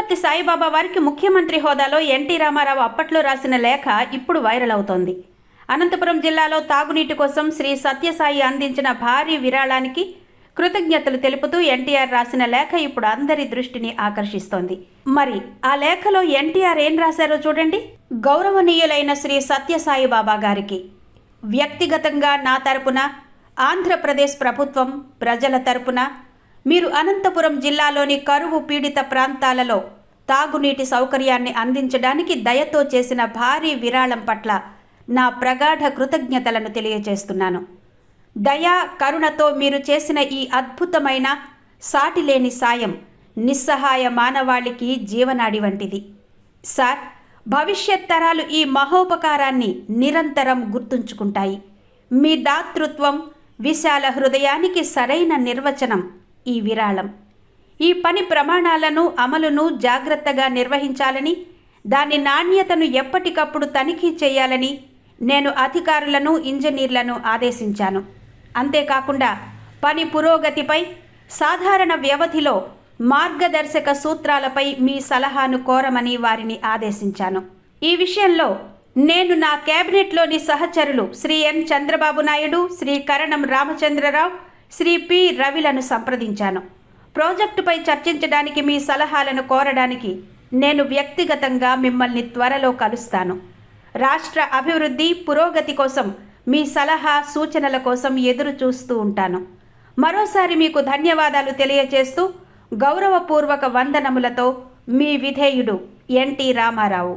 పుట్టపర్తి సాయిబాబా వారికి ముఖ్యమంత్రి హోదాలో ఎన్టీ రామారావు అప్పట్లో రాసిన లేఖ ఇప్పుడు వైరల్ అవుతోంది. అనంతపురం జిల్లాలో తాగునీటి కోసం శ్రీ సత్యసాయి అందించిన భారీ విరాళానికి కృతజ్ఞతలు తెలుపుతూ ఎన్టీఆర్ రాసిన లేఖ ఇప్పుడు అందరి దృష్టిని ఆకర్షిస్తోంది. మరి ఆ లేఖలో ఎన్టీఆర్ ఏం రాశారో చూడండి. గౌరవనీయులైన శ్రీ సత్యసాయి బాబా గారికి వ్యక్తిగతంగా నా తరపున, ఆంధ్రప్రదేశ్ ప్రభుత్వం ప్రజల తరపున మీరు అనంతపురం జిల్లాలోని కరువు పీడిత ప్రాంతాలలో తాగునీటి సౌకర్యాన్ని అందించడానికి దయతో చేసిన భారీ విరాళం పట్ల నా ప్రగాఢ కృతజ్ఞతలను తెలియజేస్తున్నాను. దయా కరుణతో మీరు చేసిన ఈ అద్భుతమైన సాటిలేని సాయం నిస్సహాయ మానవాళికి జీవనాడి వంటిది. సార్, భవిష్యత్ తరాలు ఈ మహోపకారాన్ని నిరంతరం గుర్తుంచుకుంటాయి. మీ దాతృత్వం, విశాల హృదయానికి సరైన నిర్వచనం ఈ విరాళం. ఈ పని ప్రమాణాలను, అమలును జాగ్రత్తగా నిర్వహించాలని, దాని నాణ్యతను ఎప్పటికప్పుడు తనిఖీ చేయాలని నేను అధికారులను, ఇంజనీర్లను ఆదేశించాను. అంతేకాకుండా పని పురోగతిపై సాధారణ వ్యవధిలో మార్గదర్శక సూత్రాలపై మీ సలహాను కోరమని వారిని ఆదేశించాను. ఈ విషయంలో నేను నా కేబినెట్లోని సహచరులు శ్రీ ఎన్ చంద్రబాబు నాయుడు, శ్రీ కరణం రామచంద్రరావు, శ్రీ పి రవిలను సంప్రదించాను. ప్రాజెక్టుపై చర్చించడానికి, మీ సలహాలను కోరడానికి నేను వ్యక్తిగతంగా మిమ్మల్ని త్వరలో కలుస్తాను. రాష్ట్ర అభివృద్ధి, పురోగతి కోసం మీ సలహా సూచనల కోసం ఎదురు చూస్తూ ఉంటాను. మరోసారి మీకు ధన్యవాదాలు తెలియజేస్తూ గౌరవపూర్వక వందనములతో మీ విధేయుడు ఎన్టీ రామారావు.